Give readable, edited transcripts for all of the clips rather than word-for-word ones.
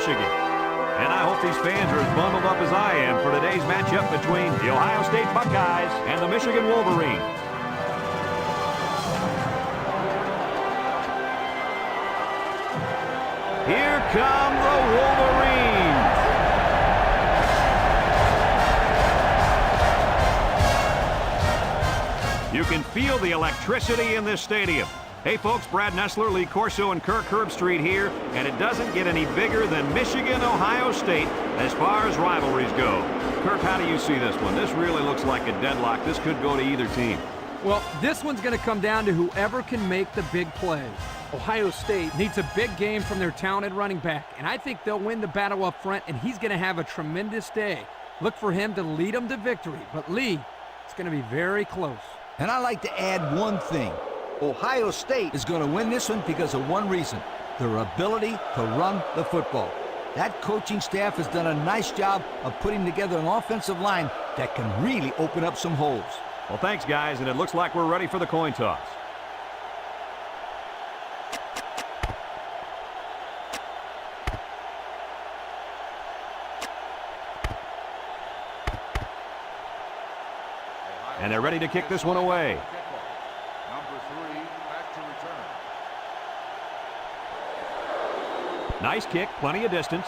Michigan. And I hope these fans are as bundled up as I am for today's matchup between the Ohio State Buckeyes and the Michigan Wolverines. Here come the Wolverines. You can feel the electricity in this stadium. Hey folks, Brad Nessler, Lee Corso, and Kirk Herbstreit here, and it doesn't get any bigger than Michigan-Ohio State as far as rivalries go. Kirk, how do you see this one? This really looks like a deadlock. This could go to either team. Well, this one's going to come down to whoever can make the big play. Ohio State needs a big game from their talented running back, and I think they'll win the battle up front, and he's going to have a tremendous day. Look for him to lead them to victory, but Lee, it's going to be very close. And I like to add one thing. Ohio State is going to win this one because of one reason: their ability to run the football. That coaching staff has done a nice job of putting together an offensive line that can really open up some holes. Well, thanks, guys, and it looks like we're ready for the coin toss. And they're ready to kick this one away. Number 3, back to return. Nice kick, plenty of distance.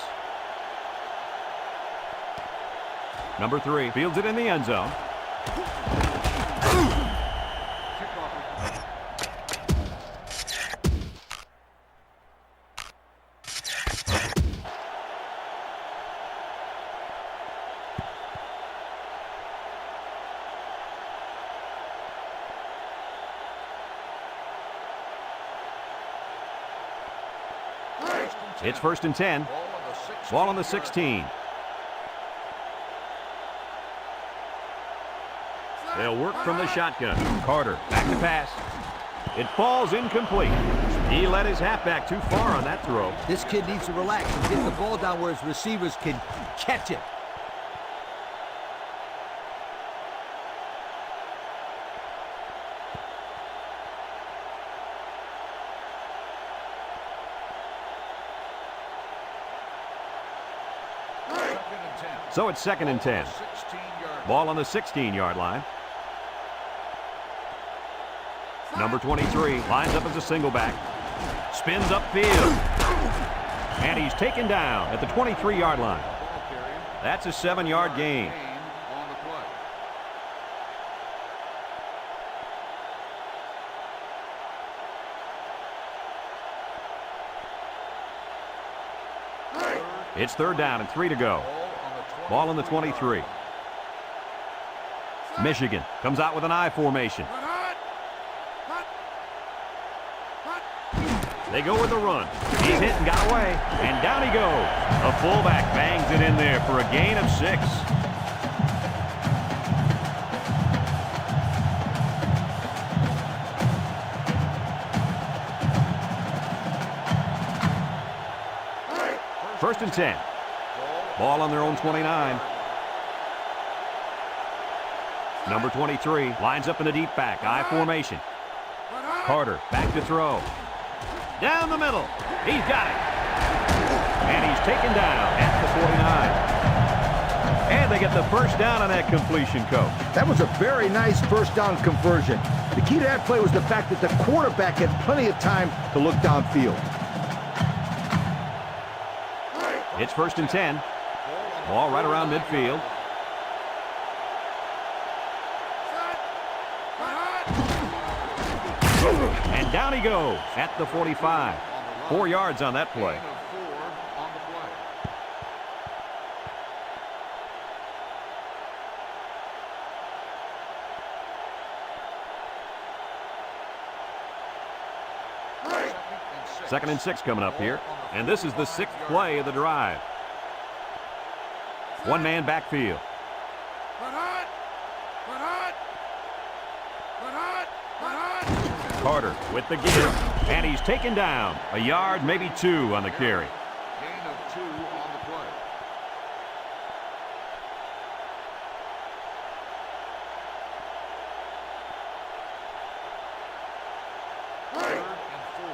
Number 3 fields it in the end zone. It's 1st and 10. Ball on the 16. They'll work from the shotgun. Carter back to pass. It falls incomplete. He let his halfback too far on that throw. This kid needs to relax and get the ball down where his receivers can catch it. So it's 2nd and 10. Ball on the 16-yard line. Number 23 lines up as a single back. Spins upfield. And he's taken down at the 23-yard line. That's a 7-yard gain. It's 3rd down and 3 to go. Ball on the 23. Michigan comes out with an I formation. They go with the run. He's hit and got away, and down he goes. A fullback bangs it in there for a gain of 6. First and 10. Ball on their own 29. Number 23 lines up in a deep back, I formation. Carter back to throw. Down the middle. He's got it. And he's taken down at the 49. And they get the first down on that completion, Coach. That was a very nice first down conversion. The key to that play was the fact that the quarterback had plenty of time to look downfield. It's 1st and 10. Ball right around midfield. And down he goes at the 45. 4 yards on that play. Second and 6 coming up here. And this is the 6th play of the drive. One man backfield. Carter with the give. And he's taken down. A yard, maybe 2 on the carry. Gain of 2 on the play.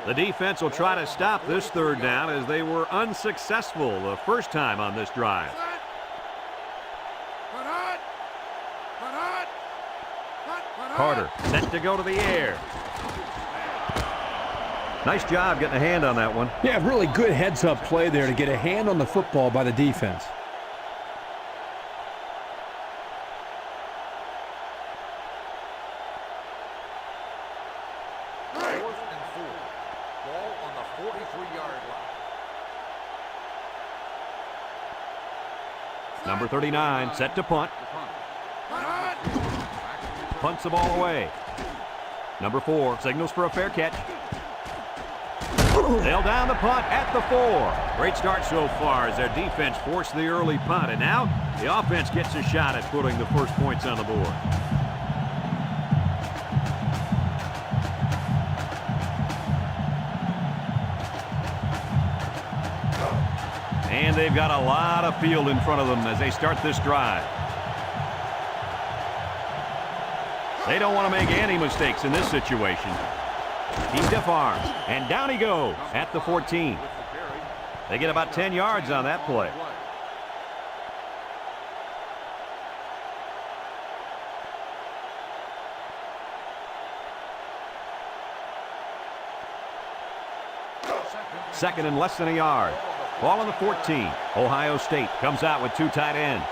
The defense will try to stop this third down as they were unsuccessful the first time on this drive. Carter set to go to the air. Nice job getting a hand on that one. Yeah, really good heads-up play there to get a hand on the football by the defense. Number 39 set to punt. Punts the ball away. Number 4 signals for a fair catch. They'll down the punt at the 4. Great start so far as their defense forced the early punt. And now the offense gets a shot at putting the first points on the board. And they've got a lot of field in front of them as they start this drive. They don't want to make any mistakes in this situation. He stiff arms, and down he goes at the 14. They get about 10 yards on that play. Second and less than a yard. Ball on the 14. Ohio State comes out with 2 tight ends.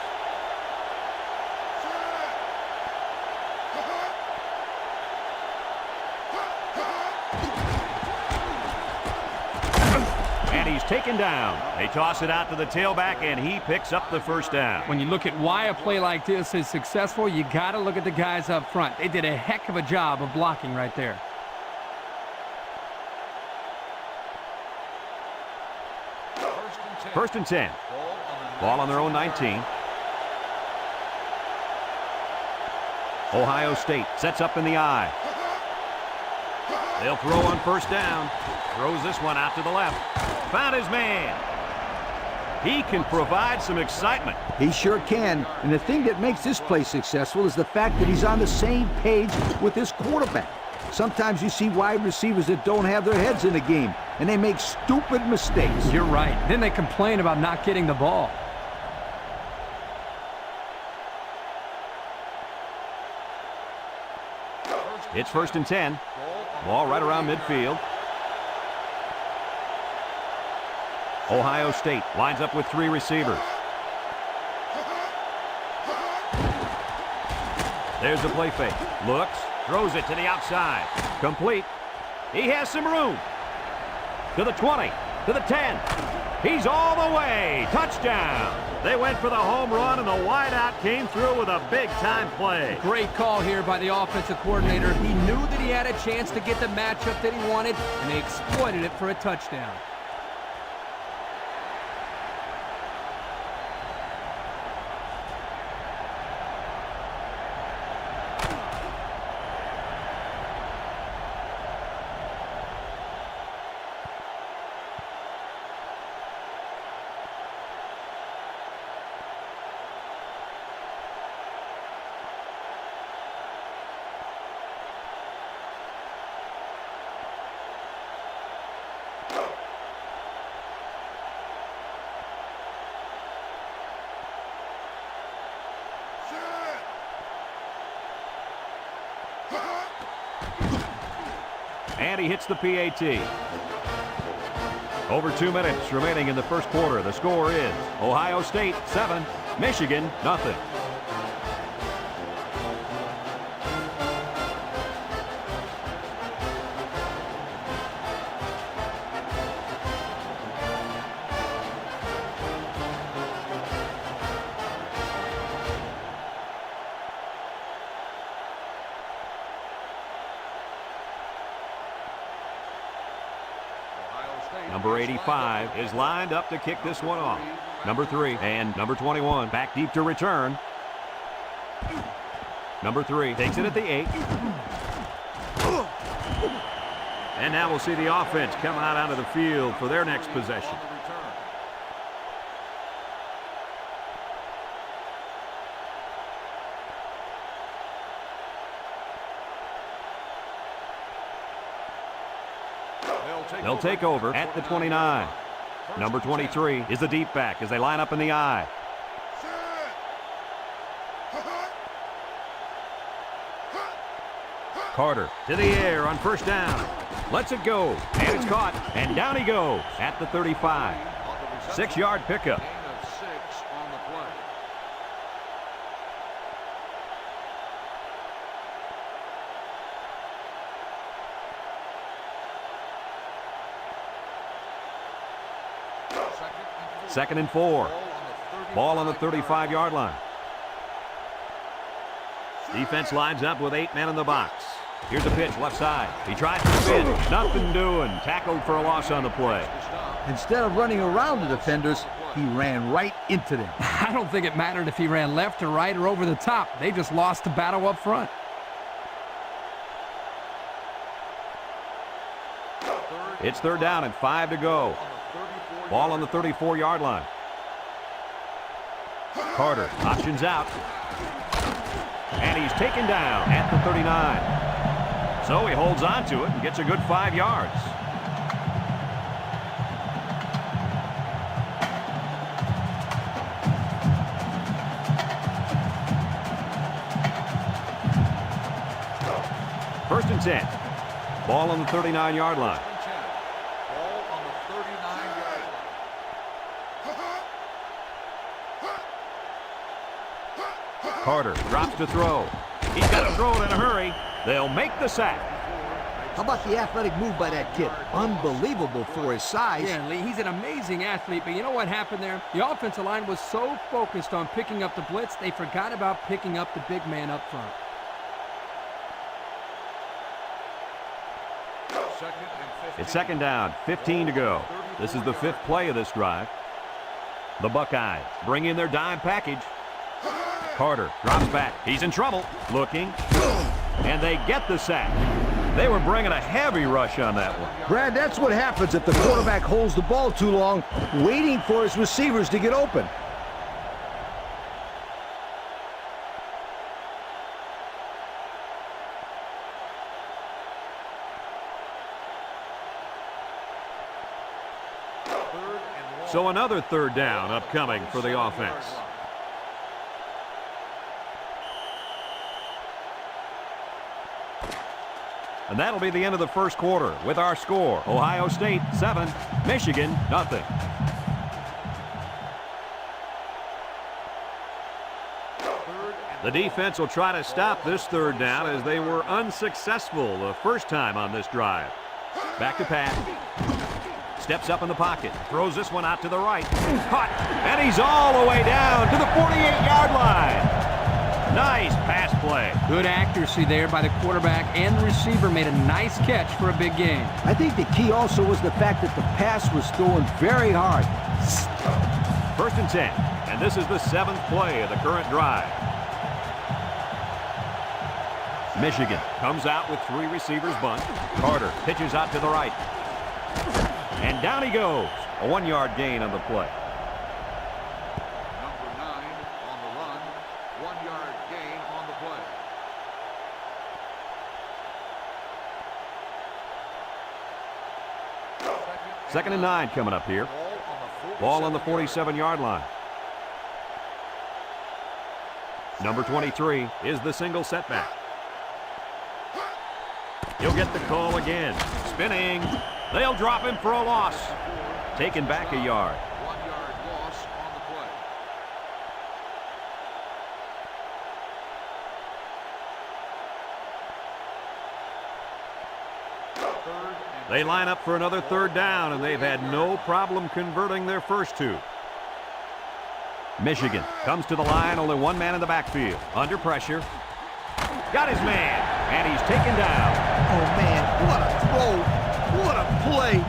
And he's taken down. They toss it out to the tailback, and he picks up the first down. When you look at why a play like this is successful, you got to look at the guys up front. They did a heck of a job of blocking right there. First and 10. Ball on their own 19. Ohio State sets up in the I. They'll throw on first down. Throws this one out to the left. Found his man. He can provide some excitement. He sure can. And the thing that makes this play successful is the fact that he's on the same page with his quarterback. Sometimes you see wide receivers that don't have their heads in the game, and they make stupid mistakes. You're right. Then they complain about not getting the ball. It's first and 10. Ball right around midfield. Ohio State lines up with 3 receivers. There's the play fake. Looks. Throws it to the outside. Complete. He has some room. To the 20. To the 10. He's all the way. Touchdown. They went for the home run, and the wideout came through with a big-time play. Great call here by the offensive coordinator. He knew that he had a chance to get the matchup that he wanted, and they exploited it for a touchdown. And he hits the PAT. Over 2 minutes remaining in the first quarter. The score is Ohio State 7, Michigan nothing. Number 85 is lined up to kick this one off. Number 3 and number 21 back deep to return. Number 3 takes it at the 8. And now we'll see the offense come out onto the field for their next possession. They'll take over at the 29. Number 23 is the deep back as they line up in the I. Carter to the air on first down. Lets it go, and it's caught, and down he goes at the 35. 6-yard pickup. Gain of 6 on the play. Second and 4. Ball on the 35-yard line. Defense lines up with 8 men in the box. Here's a pitch left side. He tries to spin. Nothing doing. Tackled for a loss on the play. Instead of running around the defenders, he ran right into them. I don't think it mattered if he ran left or right or over the top. They just lost the battle up front. It's third down and 5 to go. Ball on the 34-yard line. Carter options out. And he's taken down at the 39. So he holds on to it and gets a good 5 yards. First and 10. Ball on the 39-yard line. Ball on the 39-yard line. Carter drops to throw. He's got to throw it in a hurry. They'll make the sack. How about the athletic move by that kid? Unbelievable for his size. Yeah, Lee, he's an amazing athlete, but you know what happened there? The offensive line was so focused on picking up the blitz, they forgot about picking up the big man up front. It's second down, 15 to go. This is the 5th play of this drive. The Buckeyes bring in their dime package. Carter drops back. He's in trouble. Looking. And they get the sack. They were bringing a heavy rush on that one. Brad, that's what happens if the quarterback holds the ball too long, waiting for his receivers to get open. So another third down upcoming for the offense. And that'll be the end of the first quarter with our score. Ohio State 7, Michigan nothing. The defense will try to stop this third down as they were unsuccessful the first time on this drive. Back to pass. Steps up in the pocket. Throws this one out to the right. Caught. And he's all the way down to the 48-yard line. Nice pass play. Good accuracy there by the quarterback, and the receiver made a nice catch for a big gain. I think the key also was the fact that the pass was thrown very hard. First and 10. And this is the 7th play of the current drive. Michigan comes out with 3 receivers bunt. Carter pitches out to the right. And down he goes. A 1-yard gain on the play. Number 9 on the run. 1-yard gain on the play. Second and 9 coming up here. Ball on the 47-yard line. Number 23 is the single setback. He'll get the call again. Spinning. They'll drop him for a loss. Taken back a yard. 1-yard loss on the play. They line up for another third down, and they've had no problem converting their first 2. Michigan comes to the line, only 1 man in the backfield. Under pressure. Got his man, and he's taken down. Oh, man, what a throw. What a play.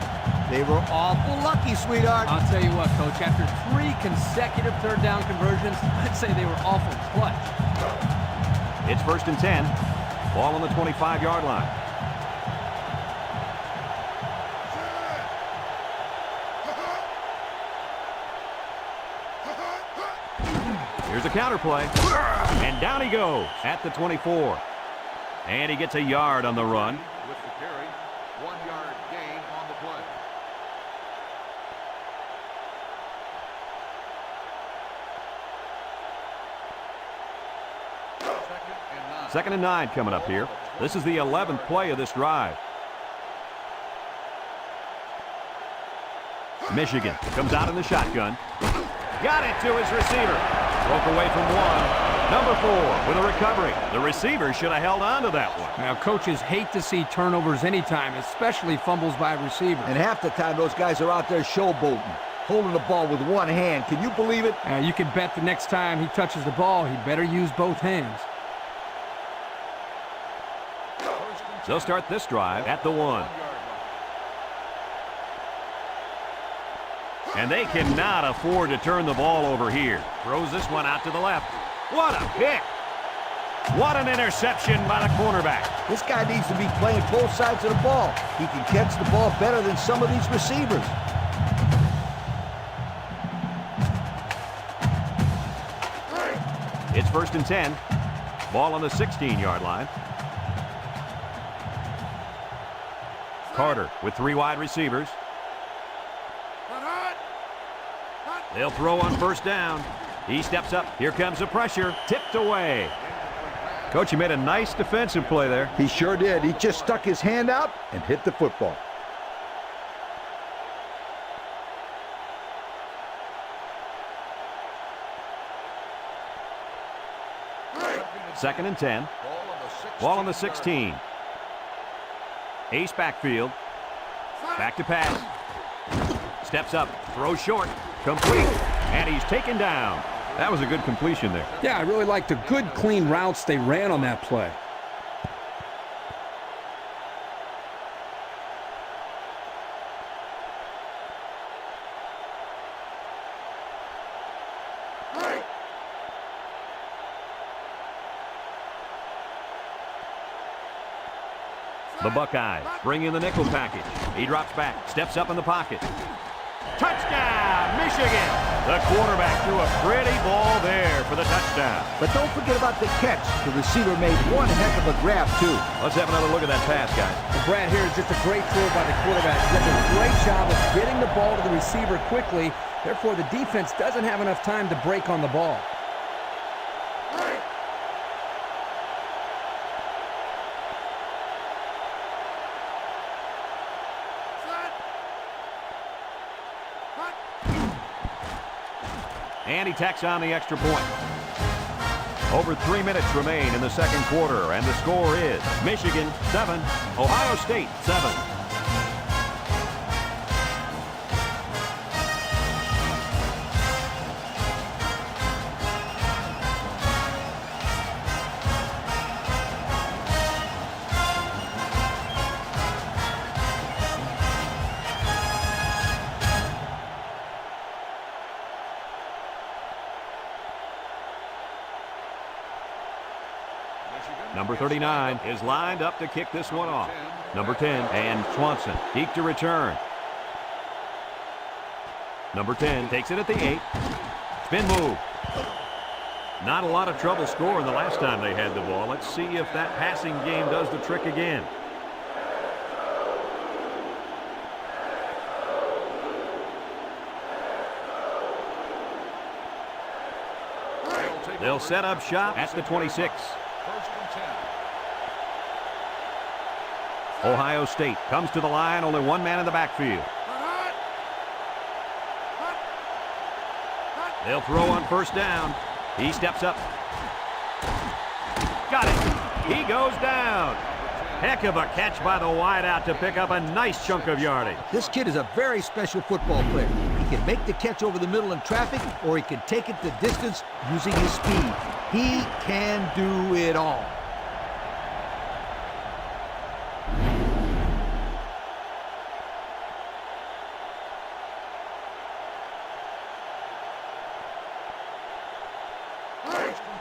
They were awful lucky, sweetheart. I'll tell you what, Coach, after 3 consecutive third down conversions, I'd say they were awful clutch. It's first and 10. Ball on the 25-yard line. Here's a counter play. And down he goes at the 24. And he gets a yard on the run. With the carry. 1-yard gain on the Second and 9 coming up here. This is the 11th play of this drive. Michigan comes out in the shotgun. Got it to his receiver. Broke away from one. Number 4 with a recovery. The receiver should have held on to that one. Now, coaches hate to see turnovers anytime, especially fumbles by receivers. And half the time, those guys are out there showboating, holding the ball with one hand. Can you believe it? You can bet the next time he touches the ball, he better use both hands. They'll start this drive at the 1. And they cannot afford to turn the ball over here. Throws this one out to the left. What a pick! What an interception by the cornerback. This guy needs to be playing both sides of the ball. He can catch the ball better than some of these receivers. It's 1st and 10. Ball on the 16-yard line. Carter with 3 wide receivers. They'll throw on 1st down. He steps up. Here comes the pressure. Tipped away. Coach, he made a nice defensive play there. He sure did. He just stuck his hand out and hit the football. Second and 10. Ball on the 16. Ace backfield. Back to pass. Steps up. Throws short. Complete. And he's taken down. That was a good completion there. Yeah, I really liked the good, clean routes they ran on that play. The Buckeyes bring in the nickel package. He drops back, steps up in the pocket. Touchdown, Michigan! The quarterback threw a pretty ball there for the touchdown. But don't forget about the catch. The receiver made one heck of a grab, too. Let's have another look at that pass, guys. And Brad, here is just a great throw by the quarterback. He does a great job of getting the ball to the receiver quickly. Therefore, the defense doesn't have enough time to break on the ball. And he tacks on the extra point. Over 3 minutes remain in the second quarter, and the score is Michigan 7, Ohio State 7. Number 39 is lined up to kick this one off. Number 10, and Swanson, deep to return. Number 10 takes it at the 8. Spin move. Not a lot of trouble scoring the last time they had the ball. Let's see if that passing game does the trick again. They'll set up shop at the 26. Ohio State comes to the line, only one man in the backfield. They'll throw on 1st down. He steps up. Got it. He goes down. Heck of a catch by the wideout to pick up a nice chunk of yardage. This kid is a very special football player. He can make the catch over the middle in traffic, or he can take it the distance using his speed. He can do it all.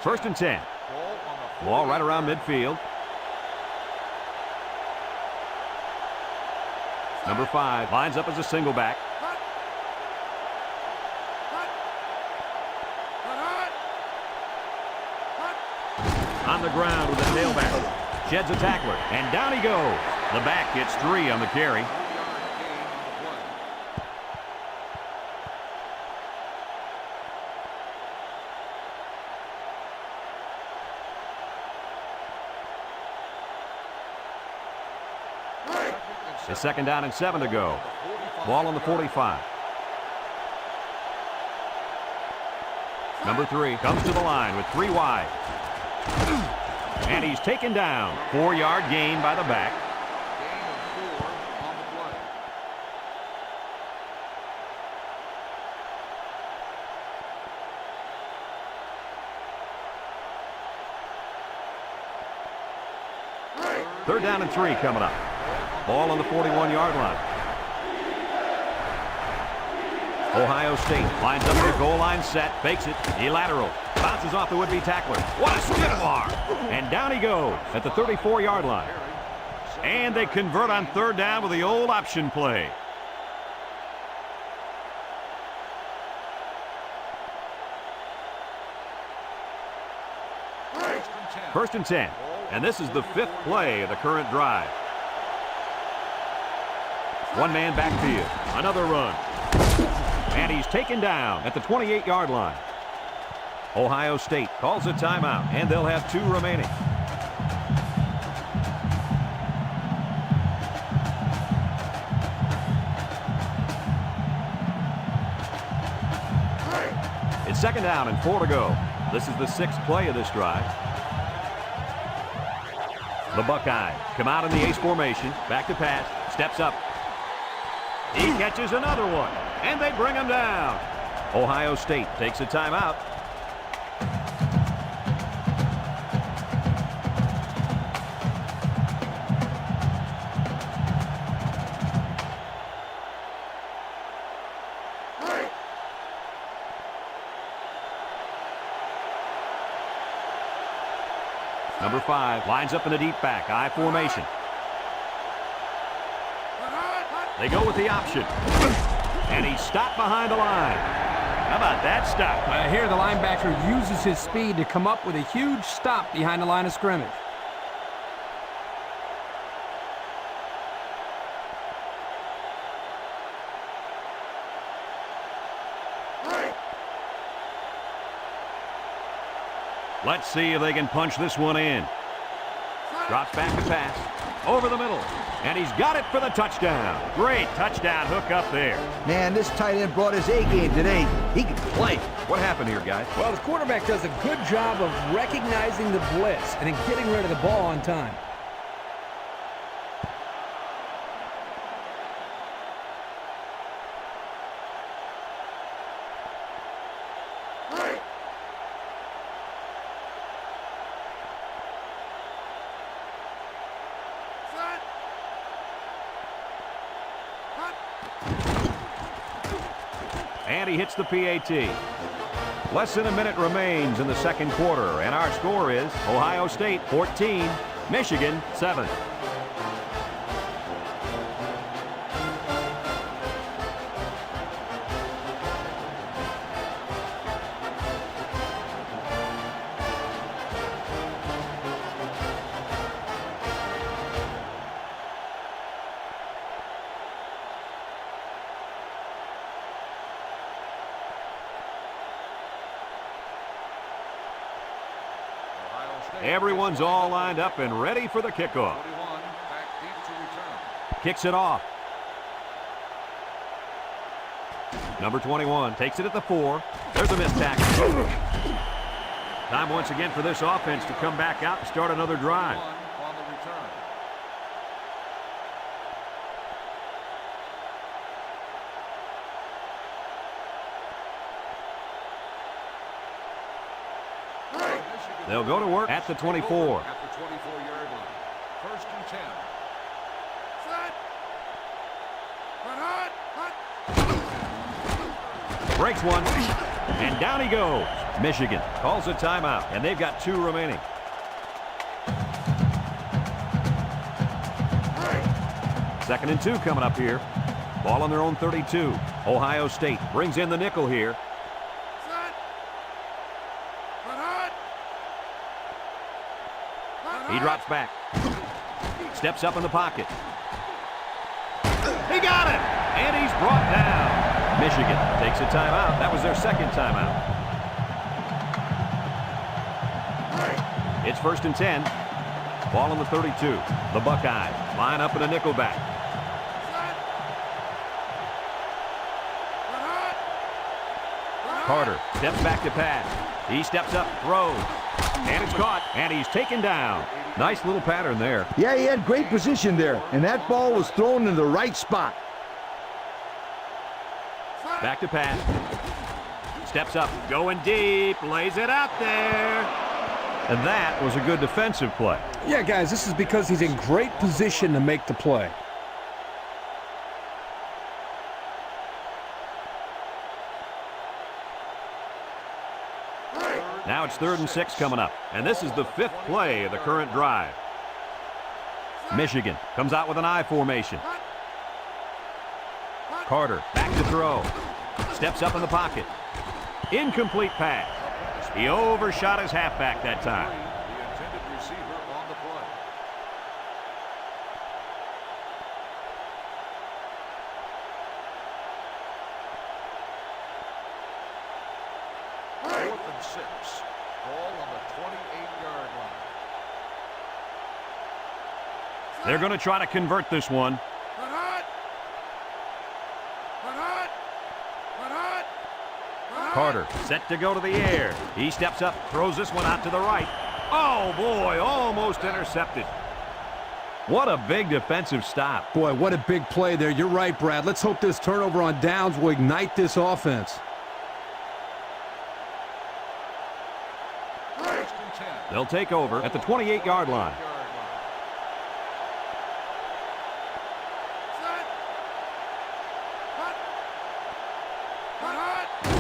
First and 10. Ball right around midfield. Number 5 lines up as a single back. On the ground with a tailback. Sheds a tackler, and down he goes. The back gets 3 on the carry. It's 2nd down and 7 to go. Ball on the 45. Number 3 comes to the line with 3 wide. And he's taken down. 4-yard gain by the back. Gain of 4 on the play. Third down and 3 coming up. Ball on the 41-yard line. Ohio State lines up their goal line set, fakes it, he lateral, bounces off the would-be tackler. What a stiff arm! And down he goes at the 34-yard line. And they convert on 3rd down with the old option play. First and 10. And this is the 5th play of the current drive. One man backfield. Another run. And he's taken down at the 28-yard line. Ohio State calls a timeout, and they'll have 2 remaining. It's 2nd down and 4 to go. This is the 6th play of this drive. The Buckeyes come out in the ace formation. Back to pass. Steps up. He catches another one. And they bring him down. Ohio State takes a timeout. Number 5 lines up in the deep back, I formation. They go with the option. And he's stopped behind the line. How about that stop? Here the linebacker uses his speed to come up with a huge stop behind the line of scrimmage. Let's see if they can punch this one in. Drops back to pass. Over the middle. And he's got it for the touchdown. Great touchdown hook up there. Man, this tight end brought his A-game today. He can play. What happened here, guys? Well, the quarterback does a good job of recognizing the blitz and then getting rid of the ball on time. And he hits the PAT. Less than a minute remains in the 2nd quarter, and our score is Ohio State 14, Michigan 7. Everyone's all lined up and ready for the kickoff. 41 back deep to return. Kicks it off. Number 21 takes it at the 4. There's a missed tackle. Time once again for this offense to come back out and start another drive. On the return. They'll go to work at the 24. At the 24-yard line. First and 10. Breaks one. And down he goes. Michigan calls a timeout, and they've got 2 remaining. Second and 2 coming up here. Ball on their own 32. Ohio State brings in the nickel here. He drops back. Steps up in the pocket. He got it! And he's brought down. Michigan takes a timeout. That was their 2nd timeout. It's 1st and 10. Ball on the 32. The Buckeyes line up in a nickel back. Carter steps back to pass. He steps up, throws, and it's caught, and he's taken down. Nice little pattern there. Yeah, he had great position there, and that ball was thrown in the right spot. Back to pass. Steps up, going deep, lays it out there. And that was a good defensive play. Yeah, guys, this is because he's in great position to make the play. Now it's 3rd and 6 coming up. And this is the 5th play of the current drive. Michigan comes out with an I formation. Carter back to throw. Steps up in the pocket. Incomplete pass. He overshot his halfback that time. The intended receiver on the play. Fourth and 6. Ball on the 28-yard line. They're going to try to convert this one. Carter set to go to the air. He steps up, throws this one out to the right. Oh, boy, almost intercepted. What a big defensive stop. Boy, what a big play there. You're right, Brad. Let's hope this turnover on downs will ignite this offense. They'll take over at the 28-yard line.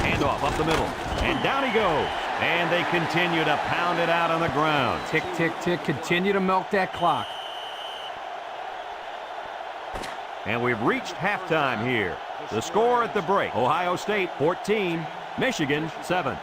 Handoff up the middle, and down he goes. And they continue to pound it out on the ground. Tick, tick, tick. Continue to milk that clock. And we've reached halftime here. The score at the break, Ohio State 14, Michigan 7.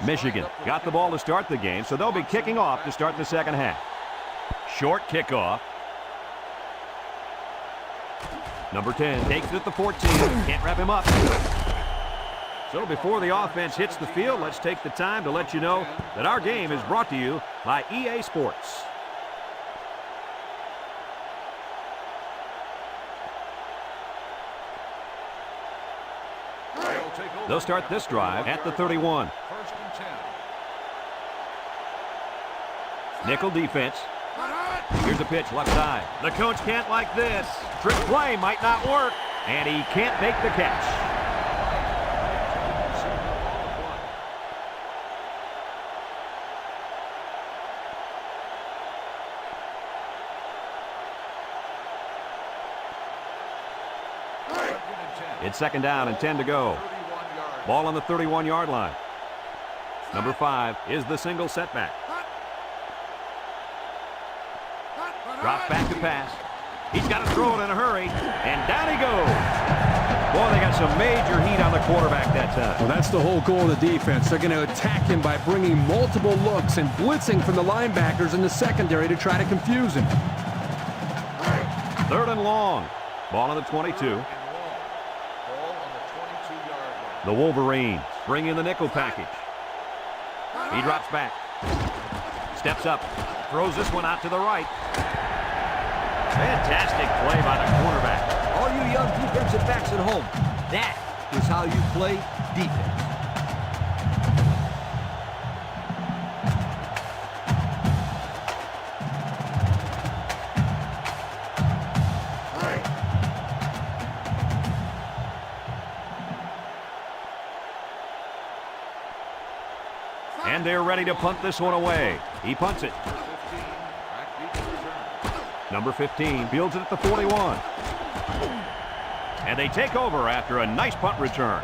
Michigan got the ball to start the game, so they'll be kicking off to start the second half. Short kickoff. Number 10 takes it at the 14. Can't wrap him up. So before the offense hits the field, let's take the time to let you know that our game is brought to you by EA Sports. They'll start this drive at the 31. First and 10. Nickel defense. Here's a pitch left side. The coach can't like this. Trick play might not work, and he can't make the catch. It's 2nd down and 10 to go. Ball on the 31-yard line. Number 5 is the single setback. Drops back to pass. He's got to throw it in a hurry, and down he goes. Boy, they got some major heat on the quarterback that time. Well, that's the whole goal of the defense. They're going to attack him by bringing multiple looks and blitzing from the linebackers in the secondary to try to confuse him. 3rd and long. Ball on the 22. The Wolverines bring in the nickel package. He drops back. Steps up. Throws this one out to the right. Fantastic play by the quarterback. All you young defensive backs at home, that is how you play defense. And they're ready to punt this one away. He punts it. Number 15 fields it at the 41. And they take over after a nice punt return.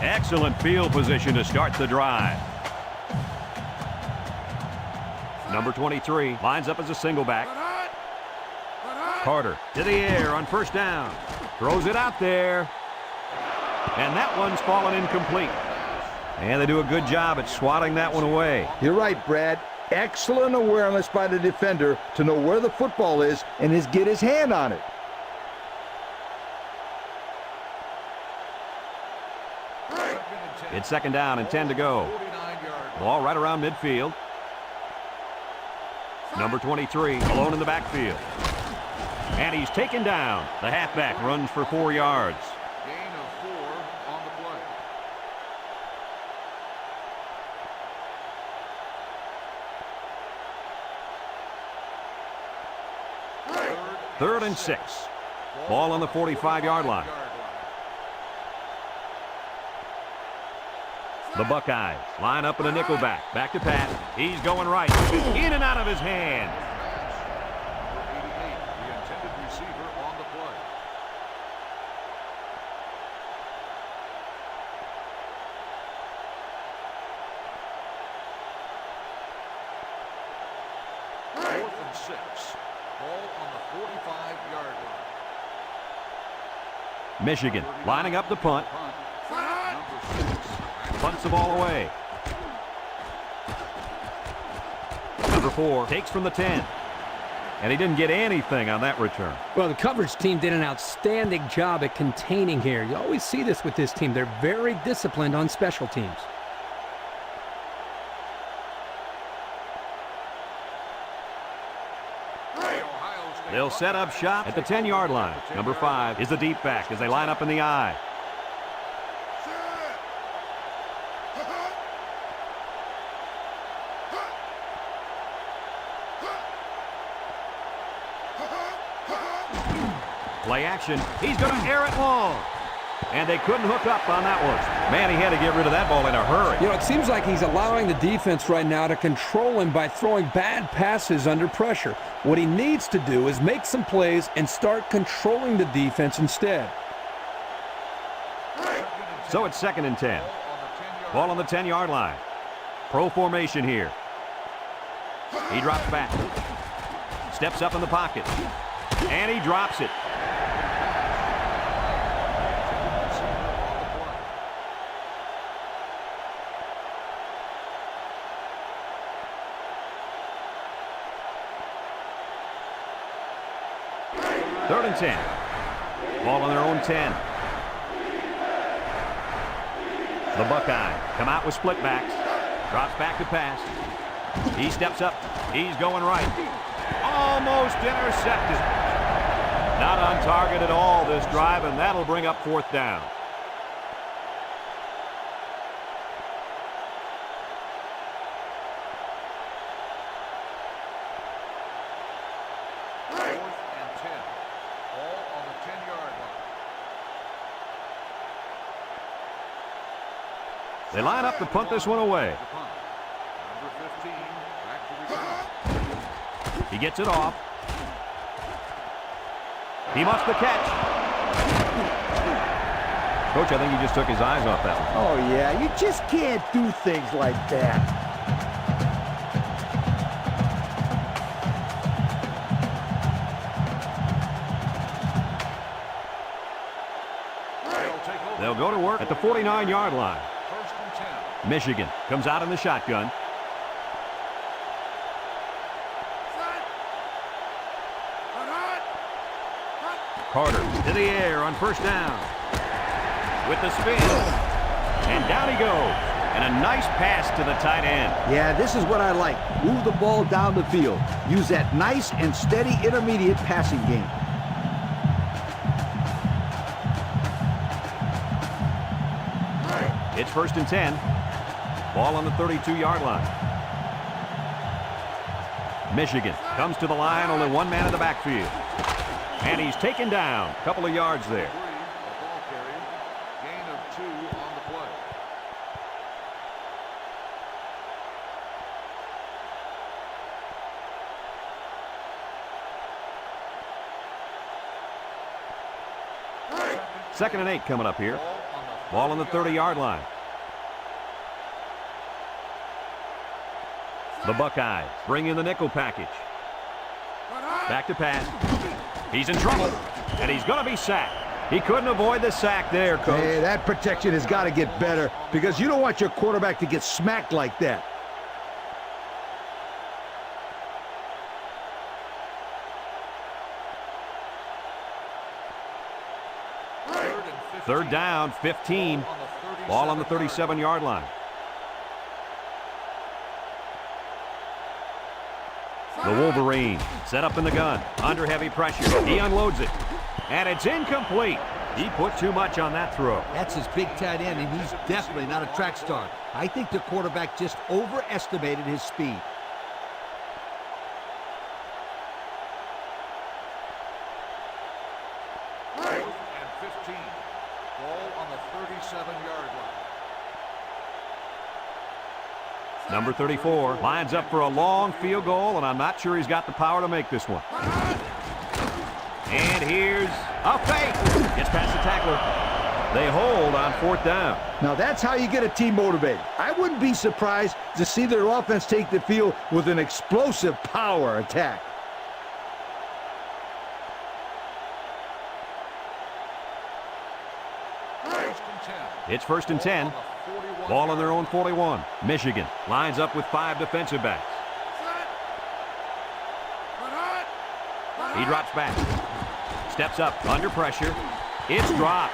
Excellent field position to start the drive. Number 23 lines up as a single back. Carter to the air on 1st down. Throws it out there. And that one's fallen incomplete. And they do a good job at swatting that one away. You're right, Brad. Excellent awareness by the defender to know where the football is and get his hand on it. It's second down and 10 to go. Ball right around midfield. Number 23 alone in the backfield. And he's taken down. The halfback runs for 4 yards. Gain of 4 on the play. Third and 6. Ball on the 45-yard line. The Buckeyes line up in a nickel back. Back to pass. He's going right. In and out of his hand. Number 88, the intended receiver on the play. Fourth and 6. Ball on the 45-yard line. Michigan lining up the punt. Number 6. Punts the ball away. Number 4 takes from the 10. And he didn't get anything on that return. Well, the coverage team did an outstanding job at containing here. You always see this with this team. They're very disciplined on special teams. They'll set up shop at the 10-yard line. Number 5 is the deep back as they line up in the I. Play action. He's going to air it long. And they couldn't hook up on that one. Man, he had to get rid of that ball in a hurry. You know, it seems like he's allowing the defense right now to control him by throwing bad passes under pressure. What he needs to do is make some plays and start controlling the defense instead. So it's second and 10. Ball on the 10-yard line. Pro formation here. He drops back. Steps up in the pocket. And he drops it. Third and 10. Ball on their own 10. The Buckeyes come out with split backs. Drops back to pass. He steps up. He's going right. Almost intercepted. Not on target at all this drive, and that'll bring up fourth down. They line up to punt this one away. Number 15, back to return. He gets it off. He must the catch. Coach, I think he just took his eyes off that one. Oh, yeah, you just can't do things like that. They'll go to work at the 49-yard line. First and 10. Michigan comes out in the shotgun. Carter to the air on first down. With the spin. And down he goes. And a nice pass to the tight end. Yeah, this is what I like. Move the ball down the field. Use that nice and steady intermediate passing game. It's first and 10. Ball on the 32-yard line. Michigan comes to the line, only one man in the backfield. And he's taken down. A couple of yards there. A ball carrier. Gain of 2 on the play. Second and 8 coming up here. Ball on the 30-yard line. The Buckeyes bring in the nickel package. Back to pass. He's in trouble, and he's going to be sacked. He couldn't avoid the sack there, Coach. Hey, that protection has got to get better because you don't want your quarterback to get smacked like that. Third down, 15. Ball on the 37-yard line. The Wolverine set up in the gun. Under heavy pressure. He unloads it. And it's incomplete. He put too much on that throw. That's his big tight end, and he's definitely not a track star. I think the quarterback just overestimated his speed. And 15. Ball on the 37-yard line. Number 34 lines up for a long field goal, and I'm not sure he's got the power to make this one. And here's a fake. Gets past the tackler. They hold on fourth down. Now that's how you get a team motivated. I wouldn't be surprised to see their offense take the field with an explosive power attack. It's first and 10. Ball on their own 41. Michigan lines up with 5 defensive backs. He drops back. Steps up under pressure. It's dropped.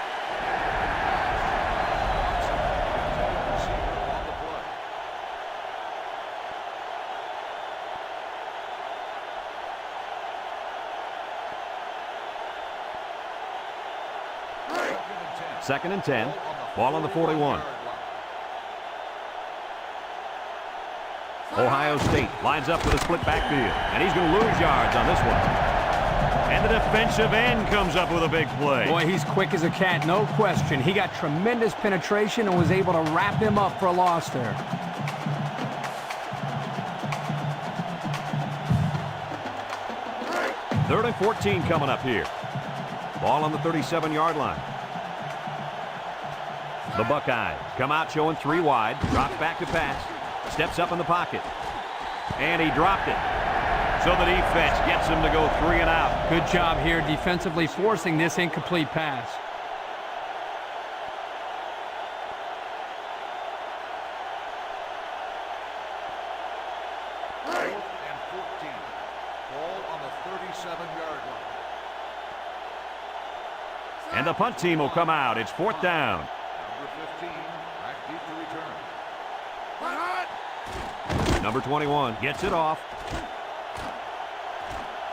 Second and 10. Ball on the 41. Ohio State lines up with a split backfield, and he's going to lose yards on this one. And the defensive end comes up with a big play. Boy, he's quick as a cat, no question. He got tremendous penetration and was able to wrap him up for a loss there. Third and 14 coming up here. Ball on the 37-yard line. The Buckeyes come out showing 3 wide. Drops back to pass. Steps up in the pocket. And he dropped it. So the defense gets him to go 3 and out. Good job here defensively forcing this incomplete pass. And 14. Ball on the 37-yard line. And the punt team will come out. It's fourth down. Number 15, back deep to return. Number 21 gets it off.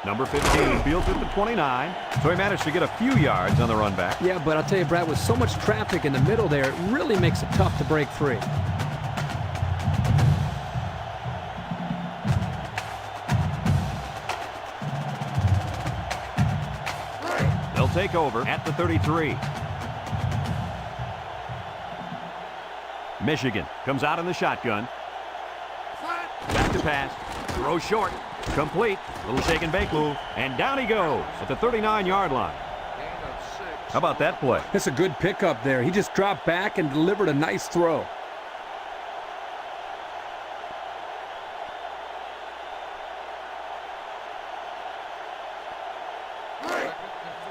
Number 15 fields it to 29. So he managed to get a few yards on the run back. Yeah, but I'll tell you, Brad, with so much traffic in the middle there, it really makes it tough to break free. They'll take over at the 33. Michigan comes out in the shotgun. Back to pass. Throw short. Complete. Little shake and bake move. And down he goes at the 39-yard line. Gain of 6. How about that play? That's a good pickup there. He just dropped back and delivered a nice throw.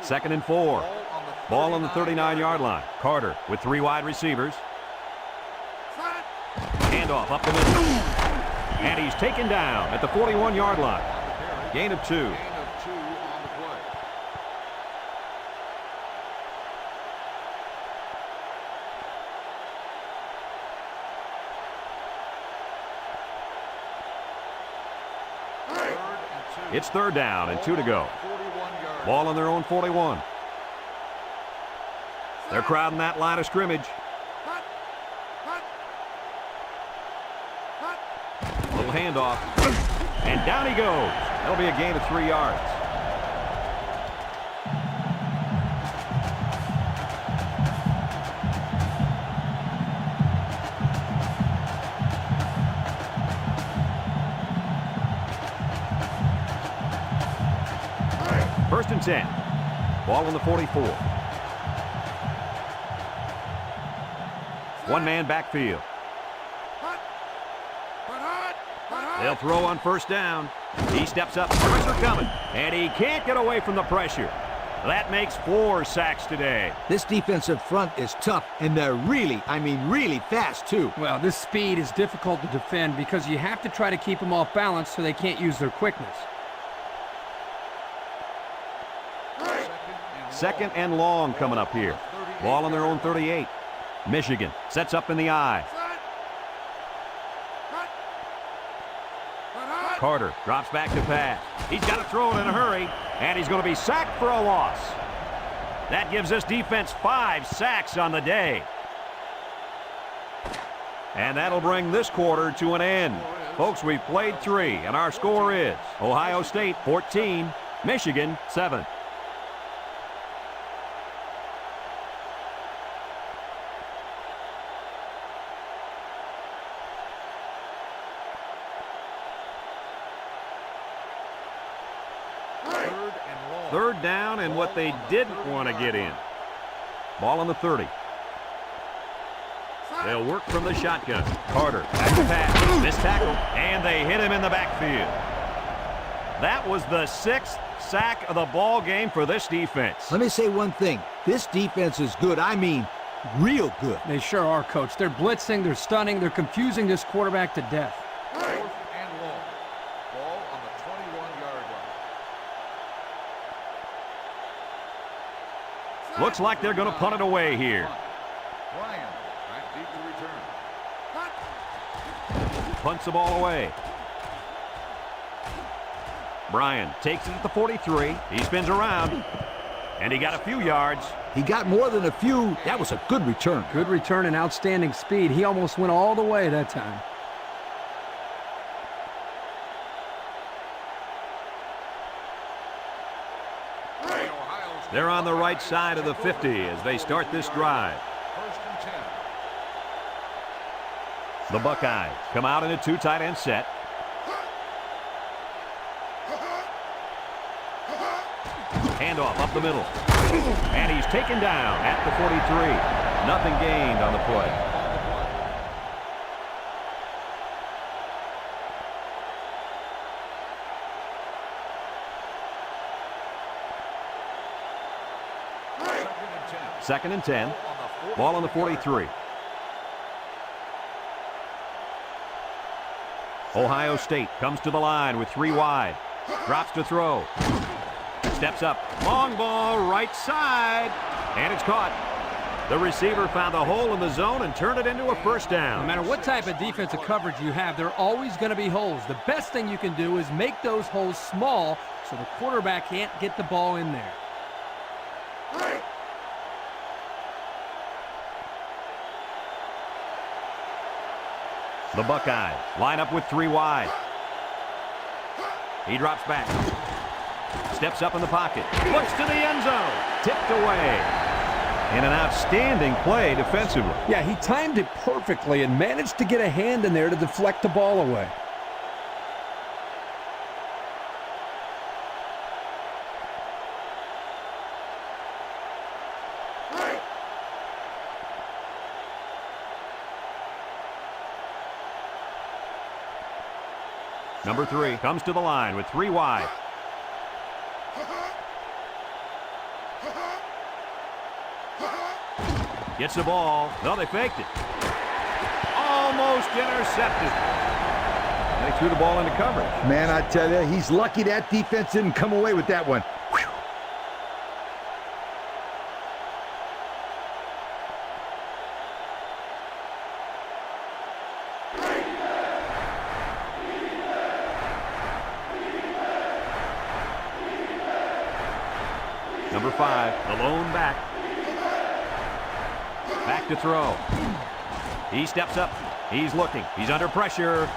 Second and 4. Ball on the 39-yard line. Carter with 3 wide receivers. Handoff up the middle. And he's taken down at the 41-yard line. Gain of 2. Gain of 2 on the play. Third and 2. It's third down and 2 to go. 41-yard. Ball on their own 41. They're crowding that line of scrimmage. Little handoff. And down he goes. That'll be a gain of 3 yards. First and 10. Ball on the 44. One-man backfield. They'll throw on first down. He steps up. Pressure coming. And he can't get away from the pressure. That makes 4 sacks today. This defensive front is tough, and they're really, I mean really fast, too. Well, this speed is difficult to defend because you have to try to keep them off balance so they can't use their quickness. Second and long coming up here. Ball on their own 38. Michigan sets up in the I. Carter drops back to pass. He's got to throw it in a hurry, and he's going to be sacked for a loss. That gives this defense 5 sacks on the day. And that'll bring this quarter to an end. Folks, we've played 3, and our score is Ohio State 14, Michigan 7. Third down and what they didn't want to get in. Ball on the 30. They'll work from the shotgun. Carter, back to pass, missed tackle, and they hit him in the backfield. That was the 6th sack of the ball game for this defense. Let me say one thing. This defense is good. I mean, real good. They sure are, Coach. They're blitzing, they're stunning, they're confusing this quarterback to death. 4th and long. Ball on the 21-yard line. Looks like they're going to punt it away here. Ryan, back deep to return. Punts the ball away. Bryan takes it at the 43. He spins around, and he got a few yards. He got more than a few. That was a good return. Good return and outstanding speed. He almost went all the way that time. They're on the right side of the 50 as they start this drive. 1st and 10. The Buckeyes come out in a 2 tight end set. Handoff up the middle. And he's taken down at the 43. Nothing gained on the play. Second and 10. Ball on the 43. Ohio State comes to the line with 3 wide. Drops to throw. Steps up. Long ball, right side. And it's caught. The receiver found a hole in the zone and turned it into a first down. No matter what type of defensive coverage you have, there are always going to be holes. The best thing you can do is make those holes small so the quarterback can't get the ball in there. The Buckeyes line up with 3 wide. He drops back. Steps up in the pocket. Looks to the end zone. Tipped away. And an outstanding play defensively. Yeah, he timed it perfectly and managed to get a hand in there to deflect the ball away. Number 3 comes to the line with 3 wide. Gets the ball. No, they faked it. Almost intercepted. They threw the ball into coverage. Man, I tell you, he's lucky that defense didn't come away with that one. Whew. Number 5, the lone back. Back to throw. He steps up. He's looking. He's under pressure.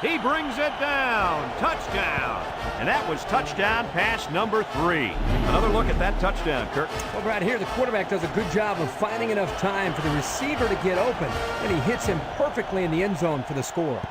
He brings it down. Touchdown. And that was touchdown pass number 3. Another look at that touchdown, Kirk. Well, right here, the quarterback does a good job of finding enough time for the receiver to get open, and he hits him perfectly in the end zone for the score.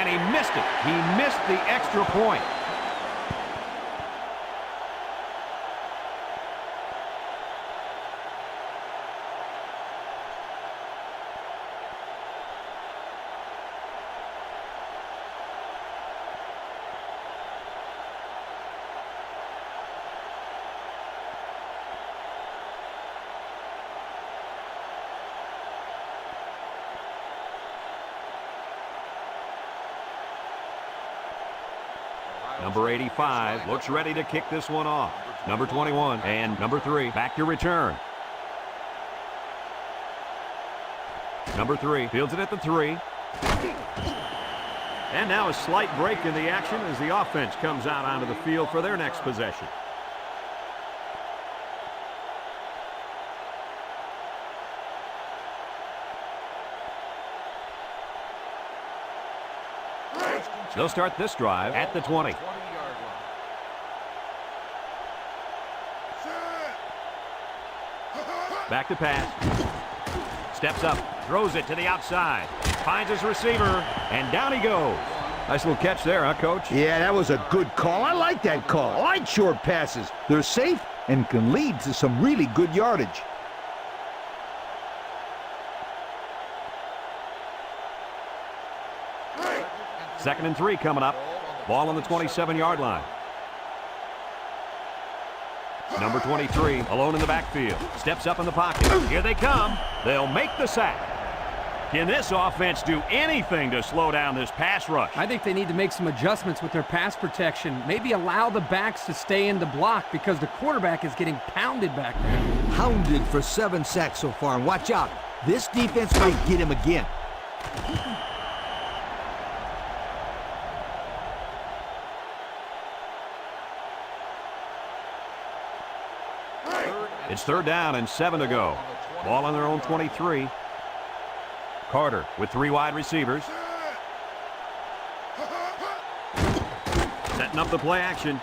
And he missed it. He missed the extra point. Number 85 looks ready to kick this one off. Number 21 and number 3 back to return. Number 3 fields it at the 3. And now a slight break in the action as the offense comes out onto the field for their next possession. They'll start this drive at the 20. Back to pass. Steps up, throws it to the outside. Finds his receiver, and down he goes. Nice little catch there, huh, Coach? Yeah, that was a good call. I like that call. I like short passes. They're safe and can lead to some really good yardage. Second and 3 coming up. Ball on the 27-yard line. Number 23, alone in the backfield. Steps up in the pocket. Here they come. They'll make the sack. Can this offense do anything to slow down this pass rush? I think they need to make some adjustments with their pass protection. Maybe allow the backs to stay in the block because the quarterback is getting pounded back there. Hounded for 7 sacks so far. And watch out. This defense might get him again. It's 3rd down and 7 to go. Ball on their own 23. Carter with 3 wide receivers. Setting up the play action.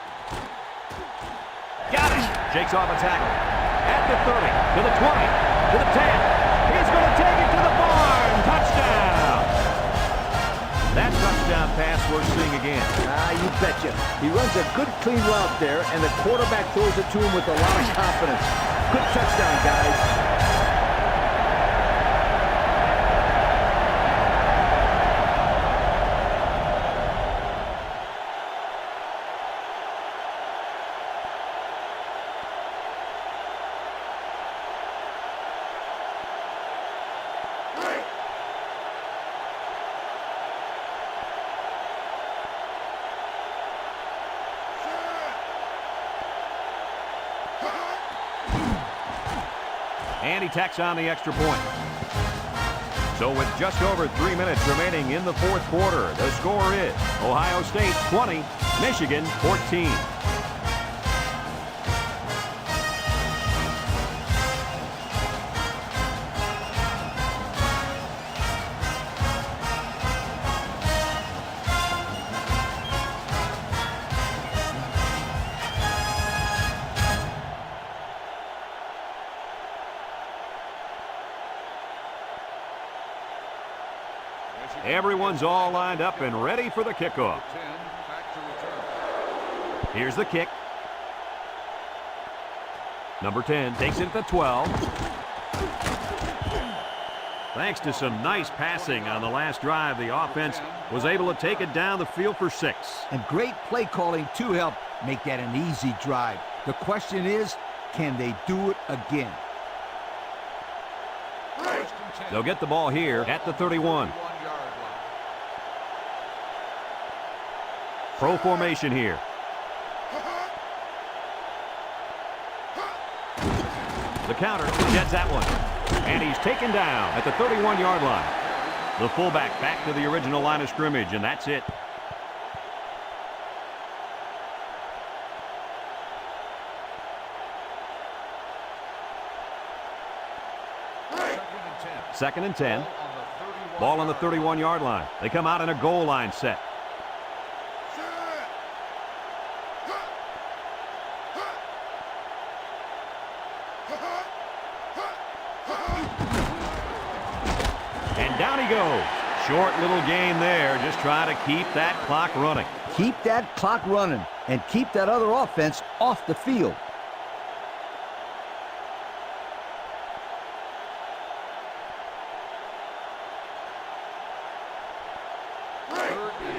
Got it. Shakes off a tackle. At the 30, to the 20, to the 10. He's going to take it to the barn. Touchdown. That touchdown pass we're seeing again. You betcha. He runs a good clean route there, and the quarterback throws it to him with a lot of confidence. Good touchdown, guys. And he tacks on the extra point. So with just over 3 minutes remaining in the 4th quarter, the score is Ohio State 20, Michigan 14. Everyone's all lined up and ready for the kickoff. Here's the kick. Number 10 takes it at the 12. Thanks to some nice passing on the last drive, the offense was able to take it down the field for 6. And great play calling to help make that an easy drive. The question is, can they do it again? They'll get the ball here at the 31. Pro formation here. The counter gets that one. And he's taken down at the 31-yard line. The fullback back to the original line of scrimmage, and that's it. Second and 10. Ball on the 31-yard line. They come out in a goal line set. And down he goes. Short little game there, just trying to keep that clock running. Keep that clock running and keep that other offense off the field.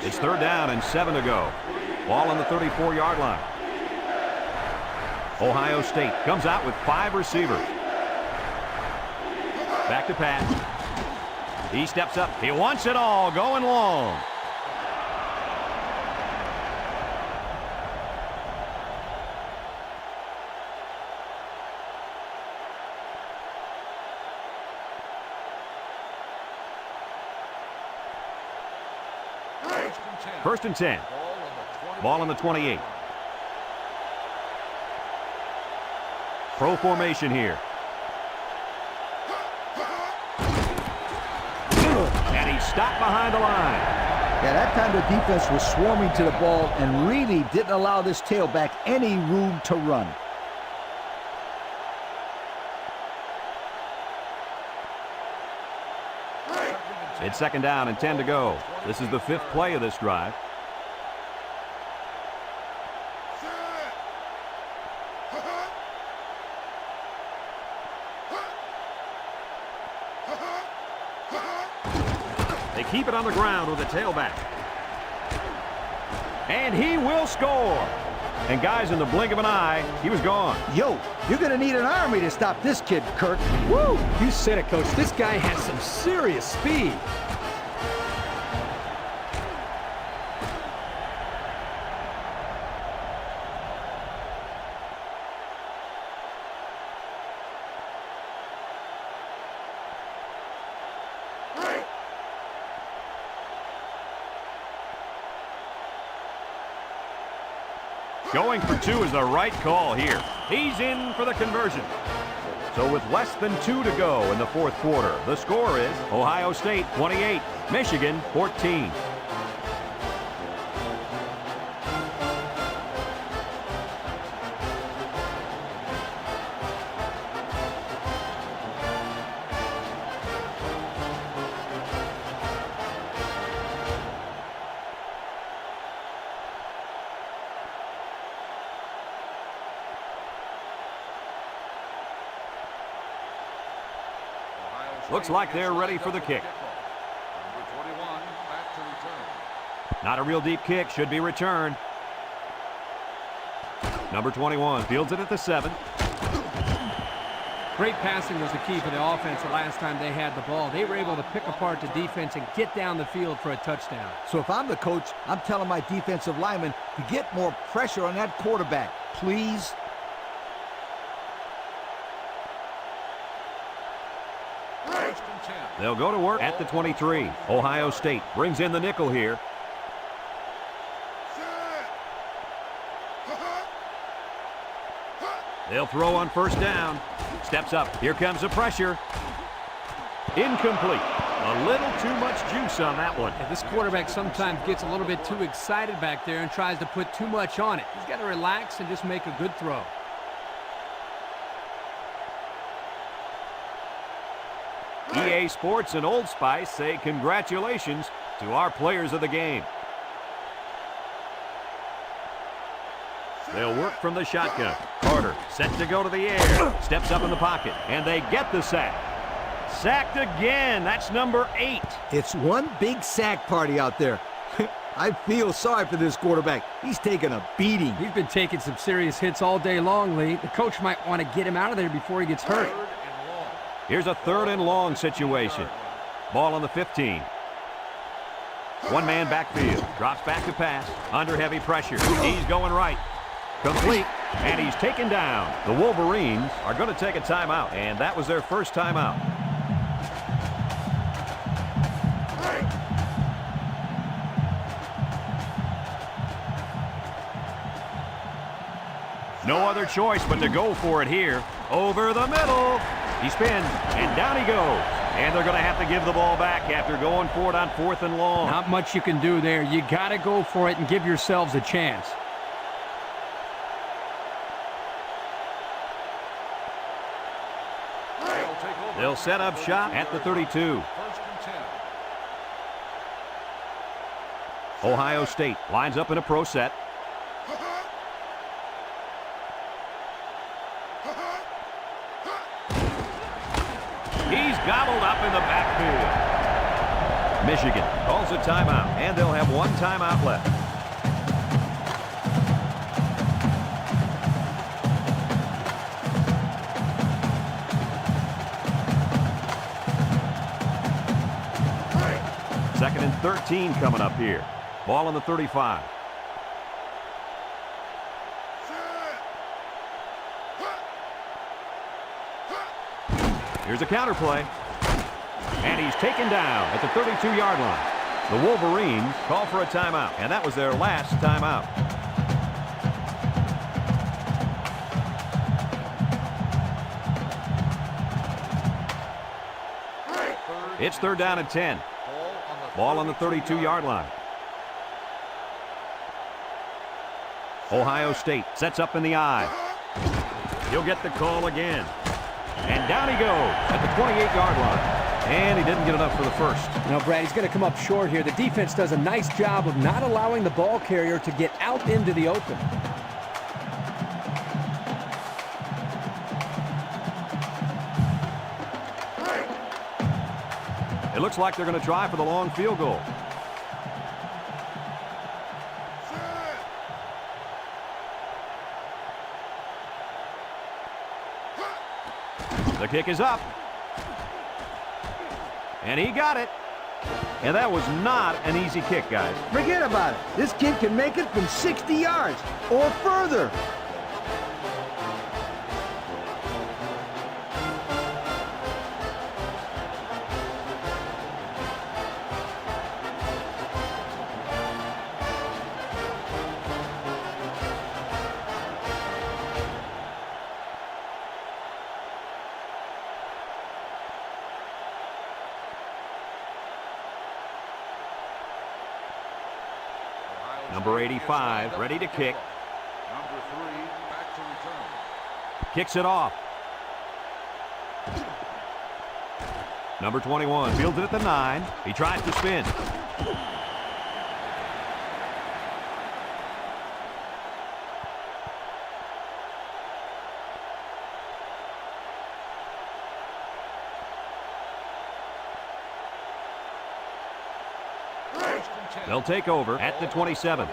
It's 3rd down and 7 to go. Ball on the 34-yard line. Ohio State comes out with 5 receivers. Back to pass. He steps up. He wants it all, going long. First and 10. Ball on the 28. Pro formation here. And he's stopped behind the line. Yeah, that time the defense was swarming to the ball and really didn't allow this tailback any room to run. It's 2nd down and 10 to go. This is the 5th play of this drive. They keep it on the ground with the tailback. And he will score. And guys, in the blink of an eye, he was gone. Yo, you're going to need an army to stop this kid, Kirk. Woo! You said it, Coach. This guy has some serious speed. Going for 2 is the right call here. He's in for the conversion. So with less than 2 to go in the 4th quarter, the score is Ohio State 28, Michigan 14. Looks like they're ready for the kick. Number 21 back to return. Not a real deep kick, should be returned. Number 21 fields it at the 7. Great passing was the key for the offense the last time they had the ball. They were able to pick apart the defense and get down the field for a touchdown. So if I'm the coach, I'm telling my defensive linemen to get more pressure on that quarterback, please. They'll go to work at the 23. Ohio State brings in the nickel here. They'll throw on 1st down. Steps up. Here comes the pressure. Incomplete. A little too much juice on that one. Yeah, this quarterback sometimes gets a little bit too excited back there and tries to put too much on it. He's got to relax and just make a good throw. EA Sports and Old Spice say congratulations to our players of the game. They'll work from the shotgun. Carter set to go to the air. Steps up in the pocket, and they get the sack. Sacked again. That's number 8. It's one big sack party out there. I feel sorry for this quarterback. He's taking a beating. He's been taking some serious hits all day long, Lee. The coach might want to get him out of there before he gets hurt. Here's a 3rd and long situation. Ball on the 15. One-man backfield. Drops back to pass. Under heavy pressure. He's going right. Complete. And he's taken down. The Wolverines are going to take a timeout, and that was their first timeout. No other choice but to go for it here. Over the middle. He spins, and down he goes. And they're going to have to give the ball back after going for it on 4th and long. Not much you can do there. You got to go for it and give yourselves a chance. They'll set up shop at the 32. Ohio State lines up in a pro set. He's gobbled up in the backfield. Michigan calls a timeout, and they'll have one timeout left. Second and 13 coming up here. Ball on the 35. Here's a counter play. And he's taken down at the 32-yard line. The Wolverines call for a timeout, and that was their last timeout. It's third down and 10. Ball on the 32-yard line. Ohio State sets up in the I. He'll get the call again. And down he goes at the 28-yard line. And he didn't get enough for the first. Now, Brad, he's going to come up short here. The defense does a nice job of not allowing the ball carrier to get out into the open. It looks like they're going to try for the long field goal. The kick is up. And he got it. And that was not an easy kick, guys. Forget about it. This kid can make it from 60 yards or further. Number 85, ready to kick. Number 3, back to return. Kicks it off. Number 21 fields it at the 9. He tries to spin. They'll take over at the 27.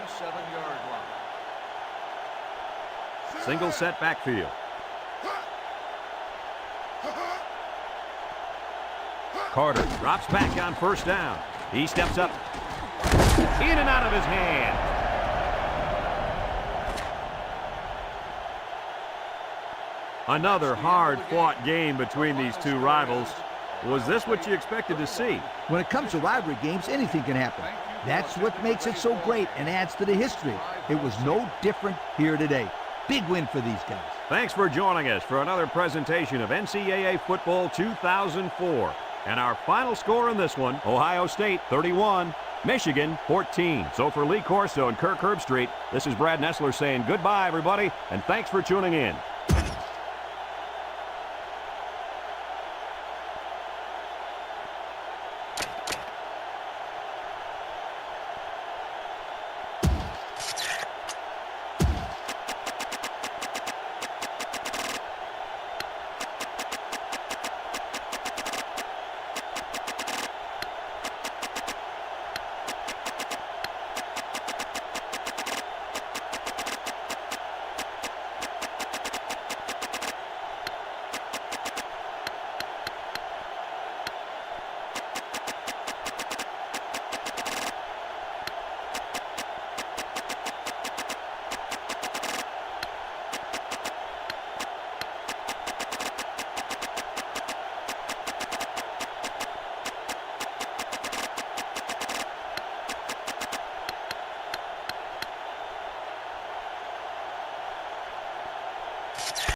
Single set backfield. Carter drops back on first down. He steps up. In and out of his hand. Another hard-fought game between these two rivals. Was this what you expected to see? When it comes to rivalry games, anything can happen. That's what makes it so great and adds to the history. It was no different here today. Big win for these guys. Thanks for joining us for another presentation of NCAA Football 2004. And our final score in this one, Ohio State 31, Michigan 14. So for Lee Corso and Kirk Herbstreit, this is Brad Nessler saying goodbye, everybody, and thanks for tuning in.